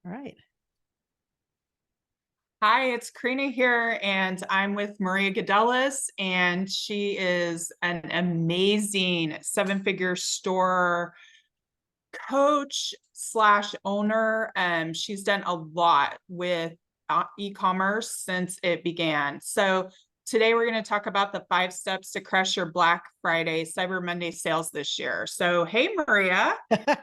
All right. Hi, it's Karina here, and I'm with Maria Gadelis, and she is an amazing seven-figure store coach slash owner. She's done a lot with e-commerce since it began. So today we're going to talk about the 5 steps to crush your Black Friday, Cyber Monday sales this year. So, hey, Maria.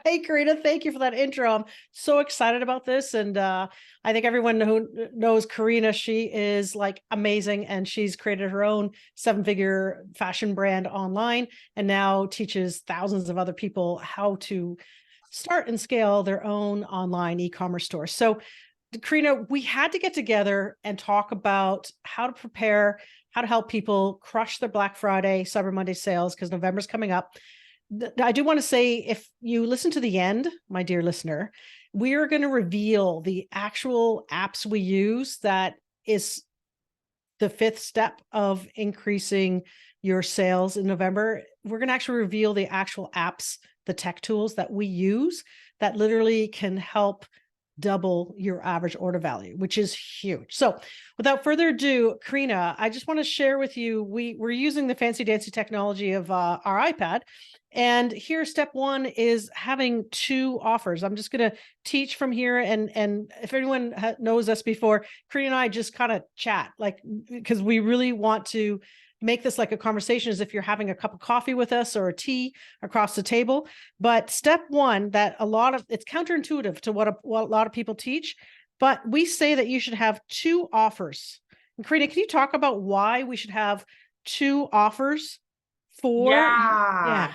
Hey, Karina, thank you for that intro. I'm so excited about this. And I think everyone who knows Karina, she is like amazing. And she's created her own 7-figure fashion brand online and now teaches thousands of other people how to start and scale their own online e-commerce store. So, Karina, we had to get together and talk about how to prepare, how to help people crush their Black Friday, Cyber Monday sales, because November's coming up. I do want to say, if you listen to the end, my dear listener, we are going to reveal the actual apps we use. That is the 5th step of increasing your sales in November. We're going to actually reveal the actual apps, the tech tools that we use that literally can help double your average order value, which is huge. So without further ado, Karina, I just want to share with you, we're using the fancy dancy technology of our iPad. And here, step 1 is having 2 offers. I'm just going to teach from here. And if anyone knows us before, Karina and I just kind of chat, like, because we really want to make this like a conversation, as if you're having a cup of coffee with us or a tea across the table. But step 1, that it's counterintuitive to what a lot of people teach, but we say that you should have 2 offers. And Karina, can you talk about why we should have 2 offers for? Yeah. Yeah.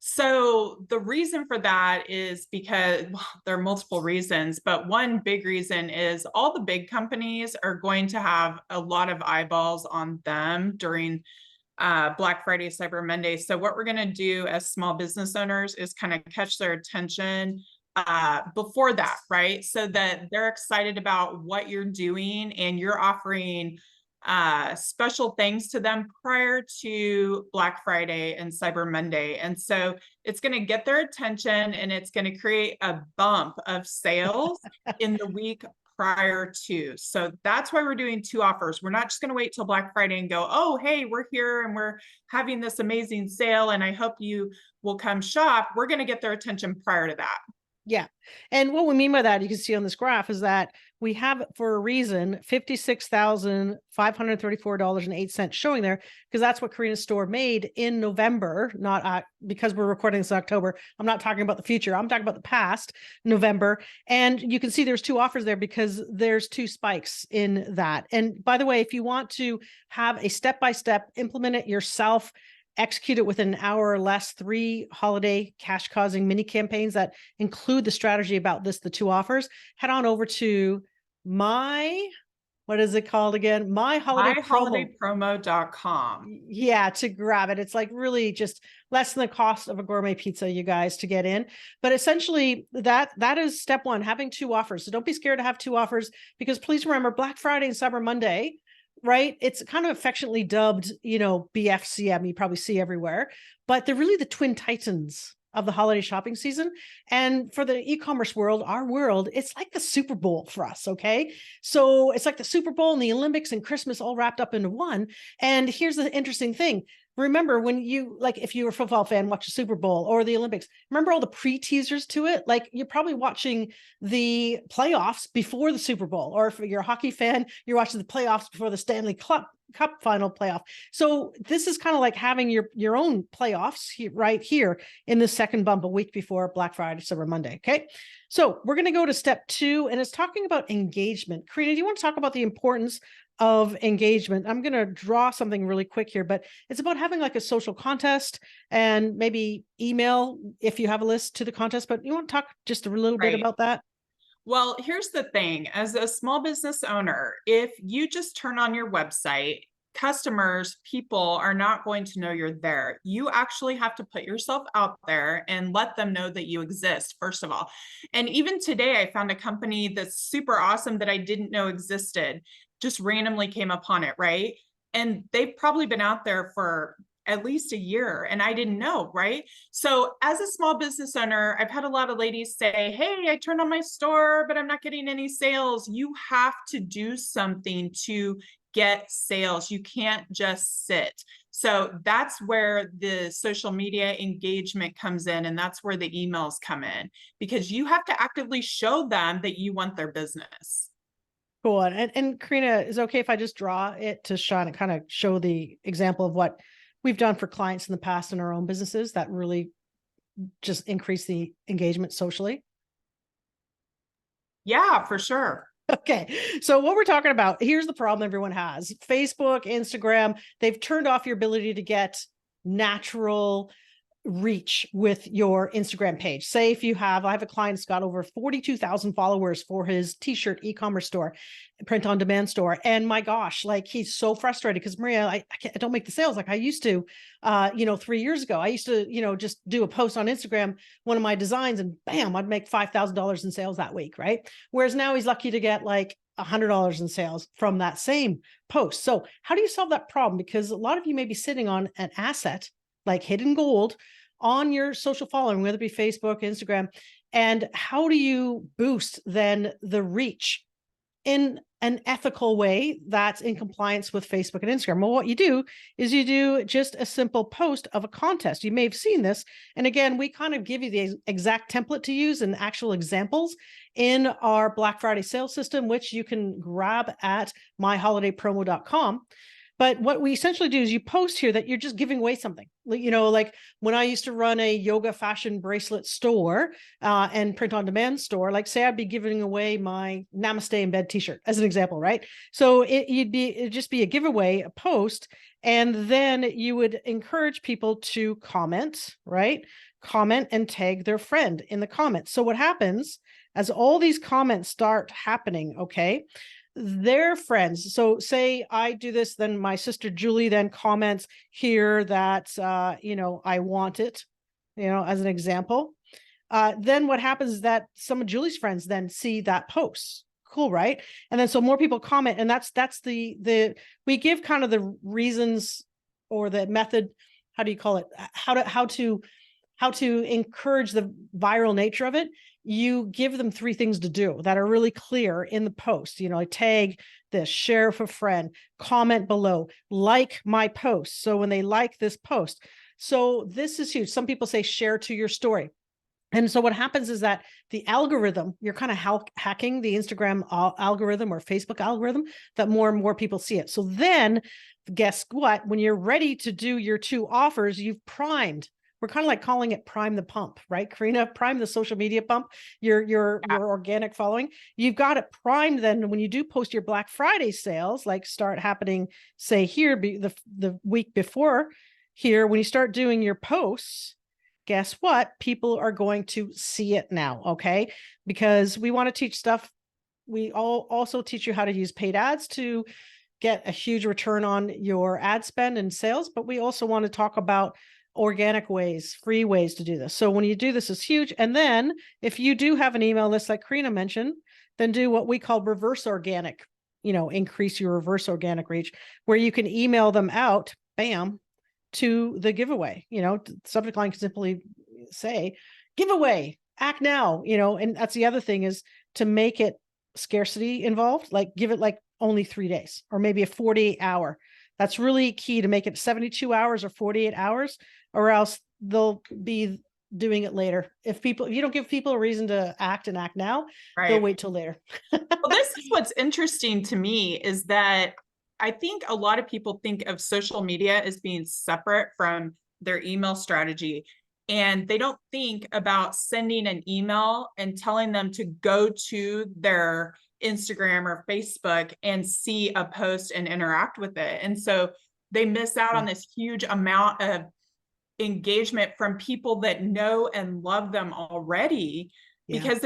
So the reason for that is because, well, there are multiple reasons, but one big reason is all the big companies are going to have a lot of eyeballs on them during Black Friday, Cyber Monday. So what we're going to do as small business owners is kind of catch their attention before that, right? So that they're excited about what you're doing and you're offering special things to them prior to Black Friday and Cyber Monday. And so it's going to get their attention and it's going to create a bump of sales in the week prior to. So that's why we're doing 2 offers. We're not just going to wait till Black Friday and go, oh, hey, we're here and we're having this amazing sale and I hope you will come shop. We're going to get their attention prior to that. Yeah. And what we mean by that, you can see on this graph, is that we have, for a reason, $56,534.08 showing there, because that's what Karina's store made in November, not because we're recording this in October. I'm not talking about the future. I'm talking about the past, November. And you can see there's 2 offers there because there's 2 spikes in that. And by the way, if you want to have a step-by-step, implement it yourself, execute it within an hour or less, 3 holiday cash causing mini campaigns that include the strategy about the 2 offers, head on over to what is it called again? My Holiday Promo. myholidaypromo.com. Yeah, to grab it. It's like really just less than the cost of a gourmet pizza, you guys, to get in. But essentially that is step 1, having 2 offers. So don't be scared to have 2 offers, because please remember, Black Friday and Cyber Monday, right? It's kind of affectionately dubbed, BFCM, you probably see everywhere, but they're really the twin titans of the holiday shopping season. And for the e-commerce world, our world, it's like the Super Bowl for us. Okay. So it's like the Super Bowl and the Olympics and Christmas all wrapped up into one. And here's the interesting thing. Remember, when you, like, if you're a football fan, watch the Super Bowl or the Olympics, remember all the pre-teasers to it? Like, you're probably watching the playoffs before the Super Bowl, or if you're a hockey fan, you're watching the playoffs before the Stanley Cup final playoff. So this is kind of like having your own playoffs right here in the second bump, a week before Black Friday, Cyber Monday. Okay. So we're going to go to step 2, and it's talking about engagement. Karina, do you want to talk about the importance of engagement? I'm going to draw something really quick here, but it's about having like a social contest and maybe email if you have a list to the contest. But you want to talk just a little bit about that? Well, here's the thing. As a small business owner, if you just turn on your website, customers, people are not going to know you're there. You actually have to put yourself out there and let them know that you exist, first of all. And even today, I found a company that's super awesome that I didn't know existed, just randomly came upon it, right? And they've probably been out there for at least a year and I didn't know, right? So as a small business owner, I've had a lot of ladies say, hey, I turned on my store, but I'm not getting any sales. You have to do something to get sales. You can't just sit. So that's where the social media engagement comes in, and that's where the emails come in, because you have to actively show them that you want their business. Cool. And Karina, is it okay if I just draw it to shine and kind of show the example of what we've done for clients in the past in our own businesses that really just increase the engagement socially? Yeah, for sure. Okay. So what we're talking about, here's the problem everyone has. Facebook, Instagram, they've turned off your ability to get natural reach with your Instagram page. Say if you have, I have a client that's got over 42,000 followers for his t-shirt e-commerce store, print on demand store. And my gosh, like he's so frustrated because Maria, I don't make the sales like I used to, 3 years ago. I used to, just do a post on Instagram, one of my designs, and bam, I'd make $5,000 in sales that week. Right. Whereas now he's lucky to get like $100 in sales from that same post. So how do you solve that problem? Because a lot of you may be sitting on an asset like hidden gold on your social following, whether it be Facebook, Instagram, and how do you boost then the reach in an ethical way that's in compliance with Facebook and Instagram? Well, what you do is you do just a simple post of a contest. You may have seen this. And again, we kind of give you the exact template to use and actual examples in our Black Friday sales system, which you can grab at myholidaypromo.com. But what we essentially do is you post here that you're just giving away something. Like when I used to run a yoga fashion bracelet store and print on demand store, like say I'd be giving away my Namaste in Bed t-shirt as an example, right? So it'd just be a giveaway, a post, and then you would encourage people to comment, right? Comment and tag their friend in the comments. So what happens as all these comments start happening, okay, their friends. So say I do this, then my sister Julie then comments here that, I want it, as an example. Then what happens is that some of Julie's friends then see that post. Cool, right? And then so more people comment, and that's the we give kind of the reasons or the method, how do you call it? How to encourage the viral nature of it. You give them 3 things to do that are really clear in the post, like tag this, share with a friend, comment below, like my post. So when they like this post, so this is huge. Some people say share to your story. And so what happens is that the algorithm, you're kind of hacking the Instagram algorithm or Facebook algorithm, that more and more people see it. So then guess what? When you're ready to do your 2 offers, you've primed. We're kind of like calling it prime the pump, right? Karina, prime the social media pump, your organic following. You've got it primed. Then when you do post your Black Friday sales, like start happening, say here, the week before here, when you start doing your posts, guess what? People are going to see it now, okay? Because we want to teach stuff. We also teach you how to use paid ads to get a huge return on your ad spend and sales, but we also want to talk about organic ways, free ways to do this. So when you do this, is huge. And then if you do have an email list like Karina mentioned, then do what we call reverse organic, increase your reverse organic reach, where you can email them out, bam, to the giveaway. Subject line can simply say giveaway, act now, and that's the other thing, is to make it scarcity involved, like give it like only 3 days or maybe a 48-hour. That's really key, to make it 72 hours or 48 hours, or else they'll be doing it later. If you don't give people a reason to act and act now, right, they'll wait till later. Well, this is what's interesting to me, is that I think a lot of people think of social media as being separate from their email strategy. And they don't think about sending an email and telling them to go to their Instagram or Facebook and see a post and interact with it. And so they miss out on this huge amount of engagement from people that know and love them already, because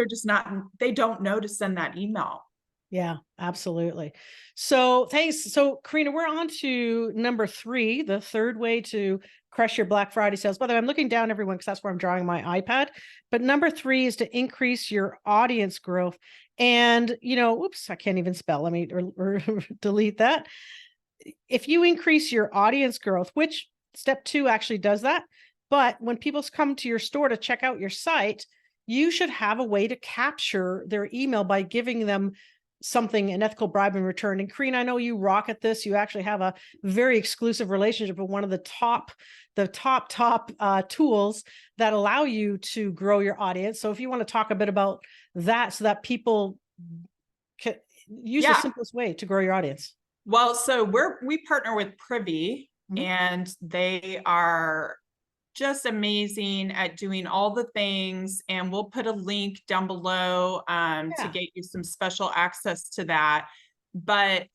they don't know to send that email. Yeah, absolutely. So thanks. So Karina, we're on to number 3, the third way to crush your Black Friday sales. By the way, I'm looking down, everyone, because that's where I'm drawing my iPad. But number 3 is to increase your audience growth. And, oops, I can't even spell. Let me or delete that. If you increase your audience growth, which step 2 actually does that. But when people come to your store to check out your site, you should have a way to capture their email by giving them something, an ethical bribe in return. And Karina, I know you rock at this. You actually have a very exclusive relationship with one of the top tools that allow you to grow your audience. So if you want to talk a bit about that, so that people can use the simplest way to grow your audience. Well, so we partner with Privy, and they are just amazing at doing all the things. And we'll put a link down below to get you some special access to that. But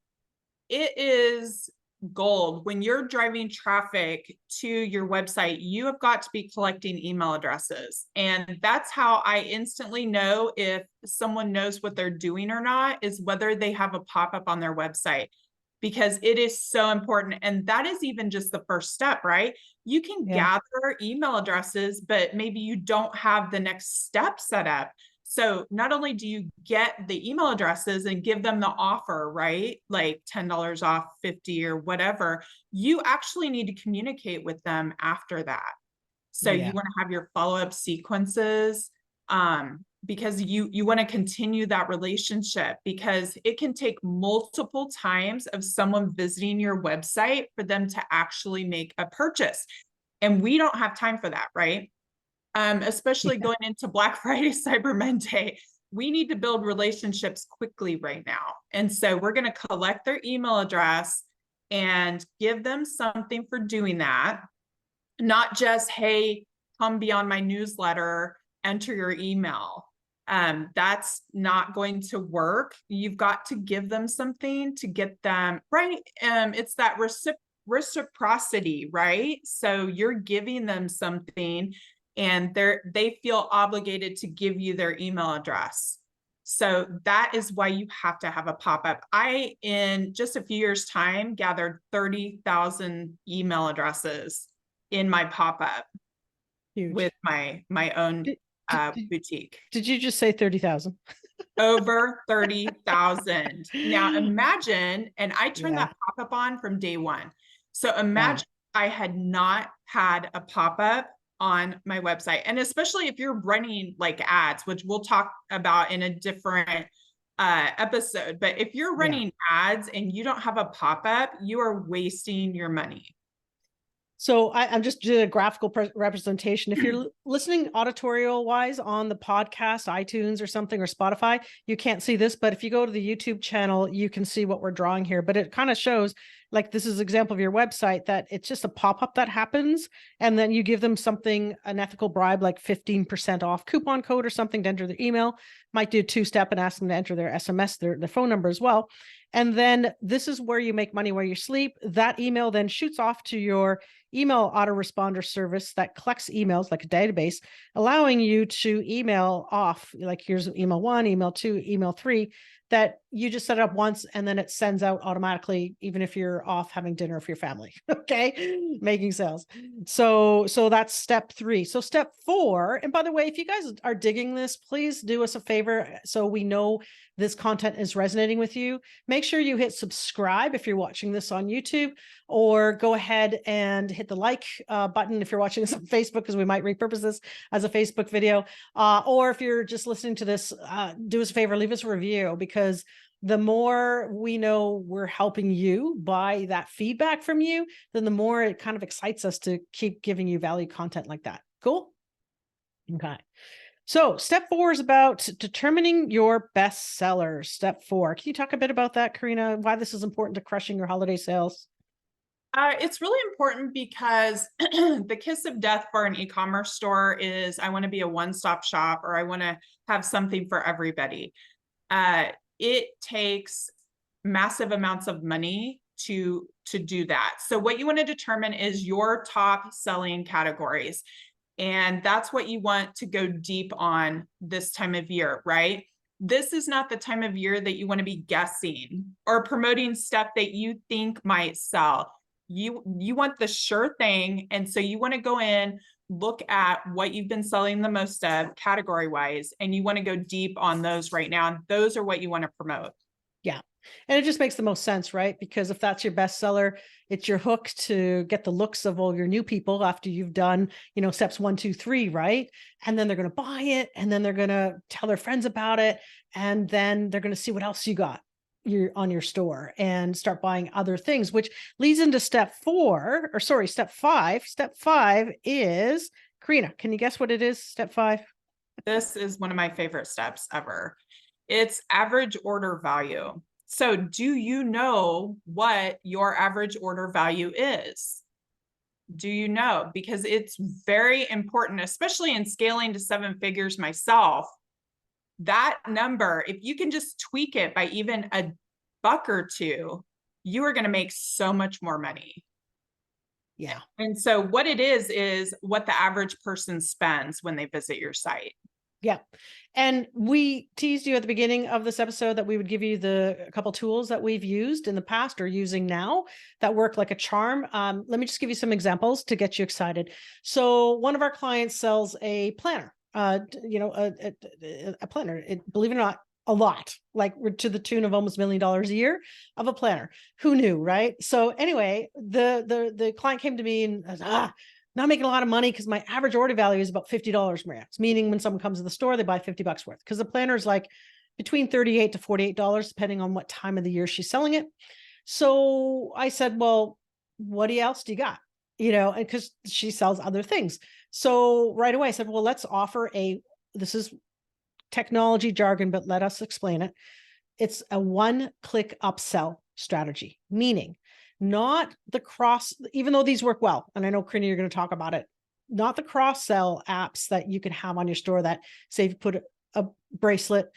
it is gold. When you're driving traffic to your website, you have got to be collecting email addresses. And that's how I instantly know if someone knows what they're doing or not, is whether they have a pop-up on their website, because it is so important. And that is even just the first step, right? You can gather email addresses, but maybe you don't have the next step set up. So not only do you get the email addresses and give them the offer, right? Like $10 off, 50 or whatever, you actually need to communicate with them after that. So you want to have your follow-up sequences, because you want to continue that relationship, because it can take multiple times of someone visiting your website for them to actually make a purchase. And we don't have time for that, right? Especially going into Black Friday, Cyber Monday, we need to build relationships quickly right now. And so we're going to collect their email address and give them something for doing that. Not just, hey, come be on my newsletter, enter your email. That's not going to work. You've got to give them something to get them right. It's that reciprocity, right? So you're giving them something, and they feel obligated to give you their email address. So that is why you have to have a pop-up. I, in just a few years' time, gathered 30,000 email addresses in my pop-up with my own boutique. Did you just say 30,000? Over 30,000. Now imagine, and I turned that pop-up on from day one. So imagine I had not had a pop-up on my website. And especially if you're running like ads, which we'll talk about in a different episode. But if you're running ads and you don't have a pop-up, you are wasting your money. So I'm just doing a graphical representation. If you're listening auditorial wise on the podcast, iTunes or something, or Spotify, you can't see this, but if you go to the YouTube channel, you can see what we're drawing here. But it kind of shows, like, this is an example of your website, that it's just a pop-up that happens. And then you give them something, an ethical bribe, like 15% off coupon code or something to enter their email. Might do a 2-step and ask them to enter their SMS, their phone number as well. And then this is where you make money while you sleep. That email then shoots off to your email autoresponder service that collects emails like a database, allowing you to email off, like, here's email 1, email 2, email 3, that you just set it up once and then it sends out automatically, even if you're off having dinner with your family. Okay. Making sales. So that's step 3. So step 4, and by the way, if you guys are digging this, please do us a favor. So we know this content is resonating with you. Make sure you hit subscribe if you're watching this on YouTube, or go ahead and hit the like button if you're watching this on Facebook, because we might repurpose this as a Facebook video. Or if you're just listening to this, do us a favor, leave us a review, because the more we know we're helping you by that feedback from you, then the more it kind of excites us to keep giving you value content like that. Cool? Okay. So step 4 is about determining your best sellers. Step 4. Can you talk a bit about that, Karina? Why this is important to crushing your holiday sales? It's really important because the kiss of death for an e-commerce store is, I want to be a one-stop shop, or I want to have something for everybody. It takes massive amounts of money to do that. So what you want to determine is your top selling categories. And that's what you want to go deep on this time of year, right? This is not the time of year that you want to be guessing or promoting stuff that you think might sell. You want the sure thing. And so you want to go in, look at what you've been selling the most of category wise, and you want to go deep on those right now. And those are what you want to promote. Yeah. And it just makes the most sense, right? Because if that's your bestseller, it's your hook to get the looks of all your new people after you've done, steps 1, 2, 3, right? And then they're going to buy it, and then they're going to tell their friends about it. And then they're going to see what else you got on your store and start buying other things, which leads into step 5. Step 5 is, Karina, can you guess what it is? Step 5? This is one of my favorite steps ever. It's average order value. So do you know what your average order value is? Do you know? Because it's very important, especially in scaling to 7 figures myself. That number, if you can just tweak it by even a buck or two, you are going to make so much more money. Yeah. And so what it is what the average person spends when they visit your site. Yeah. And we teased you at the beginning of this episode that we would give you a couple tools that we've used in the past or using now that work like a charm. Let me just give you some examples to get you excited. So one of our clients sells a planner, a planner, believe it or not, a lot, like we're to the tune of almost $1 million a year of a planner. Who knew, right? So anyway, the client came to me and not making a lot of money because my average order value is about $50, Maria. It's meaning when someone comes to the store, they buy $50 worth, because the planner is like between $38 to $48, depending on what time of the year she's selling it. So I said, well, what else do you got? And because she sells other things. So right away I said, well, let's offer this is technology jargon, but let us explain it. It's a one-click upsell strategy, meaning not the cross, even though these work well, and I know, Karina, you're going to talk about it, not the cross-sell apps that you can have on your store that say if you put a bracelet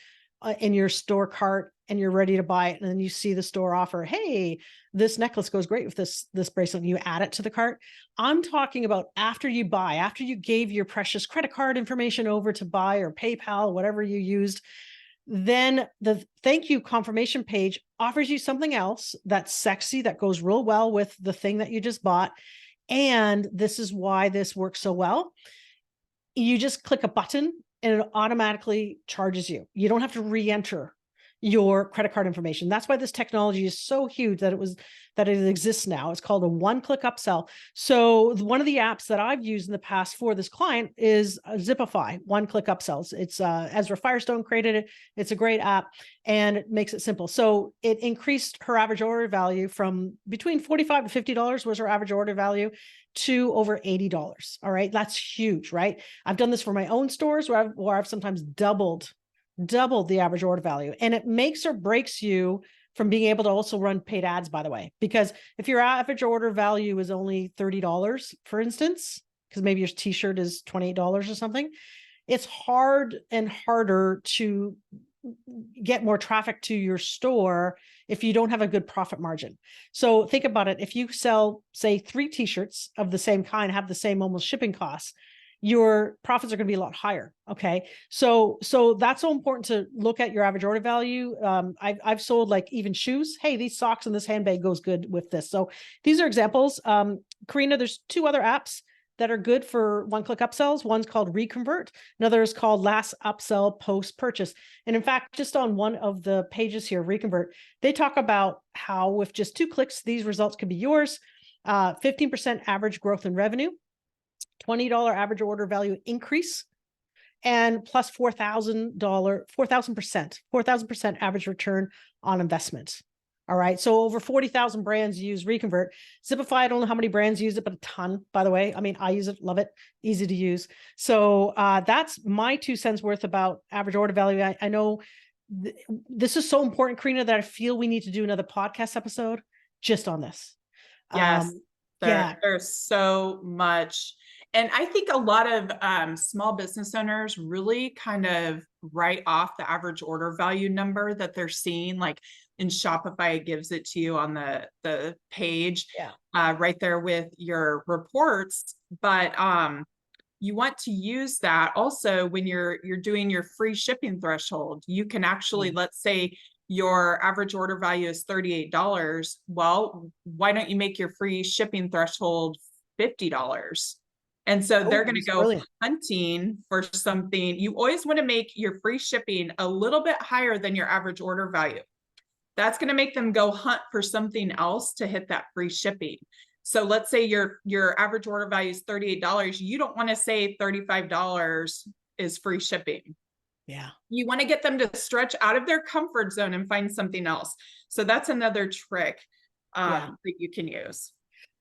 in your store cart and you're ready to buy it, and then you see the store offer, hey, this necklace goes great with this bracelet, and you add it to the cart. I'm talking about after you gave your precious credit card information over to buy, or PayPal, whatever you used, then the thank you confirmation page offers you something else that's sexy, that goes real well with the thing that you just bought. And this is why this works so well. You just click a button and it automatically charges you. You don't have to re-enter your credit card information. That's why this technology is so huge that it exists now. It's called a one-click upsell. So one of the apps that I've used in the past for this client is Zipify, one-click upsells. It's Ezra Firestone created it. It's a great app and it makes it simple. So it increased her average order value from between $45 to $50 was her average order value to over $80. All right. That's huge, right? I've done this for my own stores where I've sometimes doubled the average order value. And it makes or breaks you from being able to also run paid ads, by the way, because if your average order value is only $30, for instance, because maybe your t-shirt is $28 or something, it's hard and harder to get more traffic to your store if you don't have a good profit margin. So think about it. If you sell, say, 3 t-shirts of the same kind, have the same almost shipping costs, your profits are going to be a lot higher. Okay. So that's so important to look at your average order value. I've sold like even shoes. Hey, these socks and this handbag goes good with this. So these are examples. Karina, there's 2 other apps that are good for one-click upsells. One's called Reconvert. Another is called Last Upsell Post Purchase. And in fact, just on one of the pages here, Reconvert, they talk about how with just 2 clicks, these results can be yours. 15% average growth in revenue, $20 average order value increase, and plus $4,000% average return on investment. All right. So over 40,000 brands use Reconvert. Zipify, I don't know how many brands use it, but a ton, by the way. I mean, I use it, love it, easy to use. So that's my 2 cents worth about average order value. I know this is so important, Karina, that I feel we need to do another podcast episode just on this. Yes, there's so much. And I think a lot of small business owners really kind of write off the average order value number that they're seeing, like in Shopify, it gives it to you on the page, right there with your reports. But you want to use that also when you're doing your free shipping threshold. You can actually, let's say your average order value is $38. Well, why don't you make your free shipping threshold $50? And so they're going to go hunting for something. You always want to make your free shipping a little bit higher than your average order value. That's going to make them go hunt for something else to hit that free shipping. So let's say your average order value is $38. You don't want to say $35 is free shipping. Yeah. You want to get them to stretch out of their comfort zone and find something else. So that's another trick that you can use.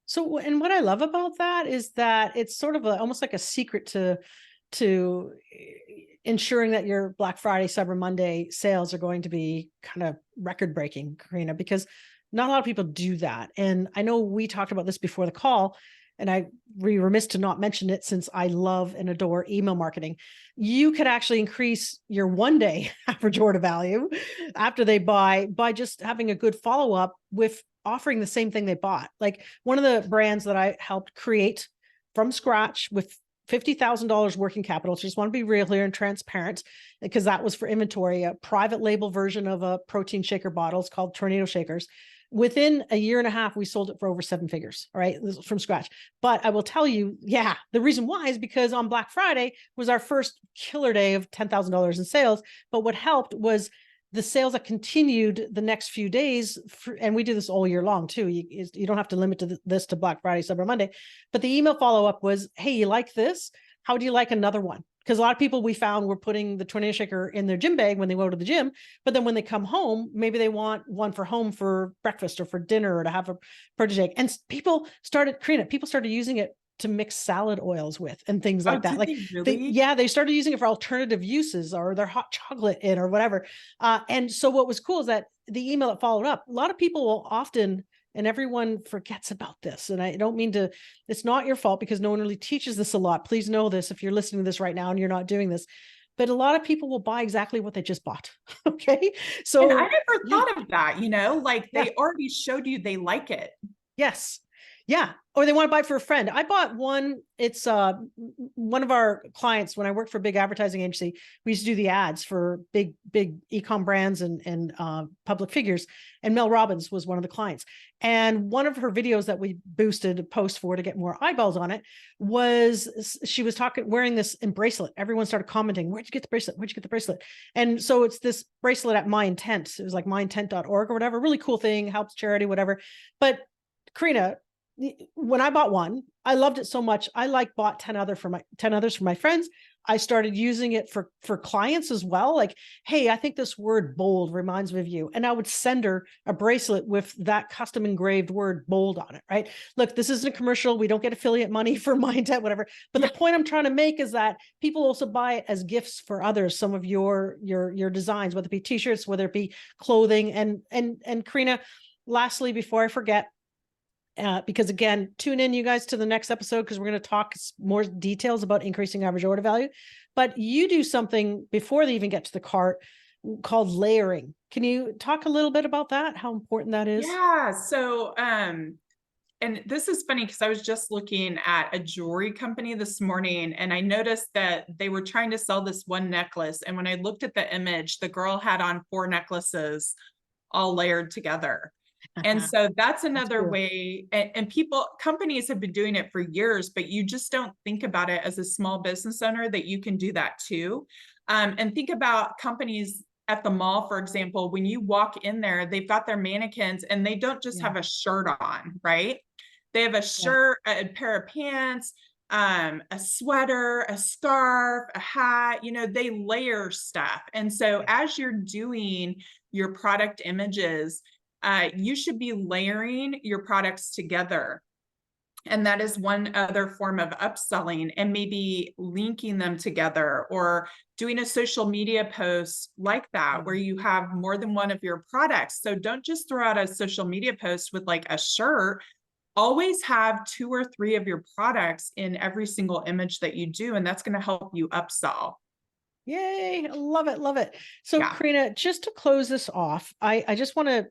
So, and what I love about that is that it's sort of almost like a secret to ensuring that your Black Friday, Cyber Monday sales are going to be kind of record breaking, Karina, because not a lot of people do that. And I know we talked about this before the call, and I be remiss to not mention it since I love and adore email marketing. You could actually increase your 1-day average order value after they buy by just having a good follow-up with offering the same thing they bought. Like one of the brands that I helped create from scratch with $50,000 working capital. Just want to be real here and transparent, because that was for inventory, a private label version of a protein shaker bottle. It's called Tornado Shakers. Within a year and a half, we sold it for over 7 figures. All right. This is from scratch. But I will tell you, the reason why is because on Black Friday was our first killer day of $10,000 in sales. But what helped was the sales that continued the next few days, and we do this all year long too. You don't have to limit this to Black Friday, Cyber Monday, but the email follow-up was, hey, you like this? How do you like another one? Because a lot of people we found were putting the Tornado Shaker in their gym bag when they go to the gym, but then when they come home, maybe they want one for home for breakfast or for dinner or to have a protein shake. And people started using it to mix salad oils with and things like that. Like they started using it for alternative uses, or their hot chocolate in or whatever. And so what was cool is that the email that followed up, a lot of people will often, and everyone forgets about this. And I don't mean to, it's not your fault because no one really teaches this a lot. Please know this if you're listening to this right now and you're not doing this. But a lot of people will buy exactly what they just bought. Okay. So and I never thought of that, like they already showed you they like it. Yes. Yeah. Or they want to buy it for a friend. I bought one. It's one of our clients when I worked for a big advertising agency. We used to do the ads for big e-com brands and public figures. And Mel Robbins was one of the clients. And one of her videos that we boosted a post for to get more eyeballs on it was she was wearing this bracelet. Everyone started commenting, where'd you get the bracelet? Where'd you get the bracelet? And so it's this bracelet at My Intent. It was like myintent.org or whatever. Really cool thing, helps charity, whatever. But Karina, when I bought one, I loved it so much. I bought 10 others for my friends. I started using it for clients as well. Like, hey, I think this word bold reminds me of you. And I would send her a bracelet with that custom engraved word bold on it, right? Look, this isn't a commercial. We don't get affiliate money for My Intent, whatever. But the point I'm trying to make is that people also buy it as gifts for others. Some of your designs, whether it be t-shirts, whether it be clothing. And Karina, lastly, before I forget, because again, tune in you guys to the next episode, because we're going to talk more details about increasing average order value. But you do something before they even get to the cart called layering. Can you talk a little bit about that? How important that is? Yeah. So, and this is funny because I was just looking at a jewelry company this morning and I noticed that they were trying to sell this one necklace. And when I looked at the image, the girl had on 4 necklaces all layered together. And so that's another way. And companies have been doing it for years, but you just don't think about it as a small business owner that you can do that too. And think about companies at the mall, for example, when you walk in there, they've got their mannequins and they don't just have a shirt on, right? They have a shirt, a pair of pants, a sweater, a scarf, a hat, they layer stuff. And so as you're doing your product images, you should be layering your products together. And that is one other form of upselling, and maybe linking them together or doing a social media post like that, where you have more than one of your products. So don't just throw out a social media post with like a shirt. Always have 2 or 3 of your products in every single image that you do. And that's going to help you upsell. Yay. Love it. Love it. So Karina, just to close this off, I just want to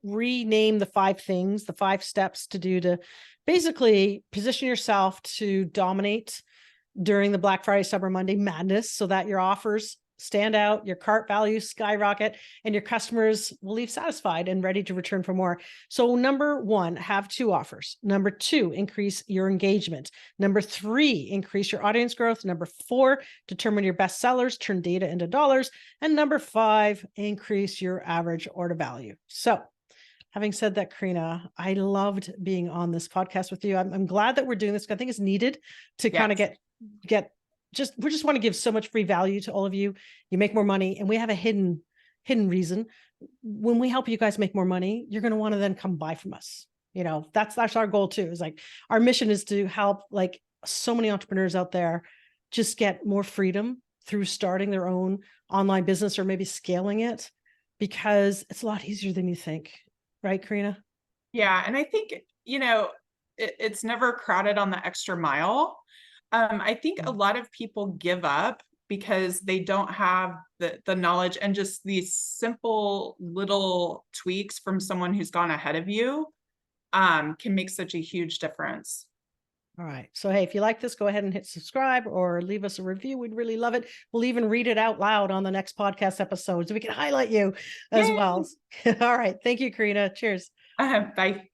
rename the 5 things, the 5 steps to do to basically position yourself to dominate during the Black Friday, Cyber Monday madness, so that your offers stand out, your cart values skyrocket, and your customers will leave satisfied and ready to return for more. So number one, have 2 offers. Number 2, increase your engagement. Number 3, increase your audience growth. Number 4, determine your best sellers, turn data into dollars. And number 5, increase your average order value. So having said that, Karina, I loved being on this podcast with you. I'm glad that we're doing this. I think it's needed to kind of Yes. we just want to give so much free value to all of you. You make more money, and we have a hidden reason. When we help you guys make more money, you're going to want to then come buy from us. You know, that's our goal too, is like our mission is to help like so many entrepreneurs out there just get more freedom through starting their own online business or maybe scaling it, because it's a lot easier than you think. Right, Karina? Yeah. And I think, it's never crowded on the extra mile. I think a lot of people give up because they don't have the knowledge, and just these simple little tweaks from someone who's gone ahead of you can make such a huge difference. All right. So, hey, if you like this, go ahead and hit subscribe or leave us a review. We'd really love it. We'll even read it out loud on the next podcast episode so we can highlight you as Yay! well. All right. Thank you, Karina. Cheers. Bye.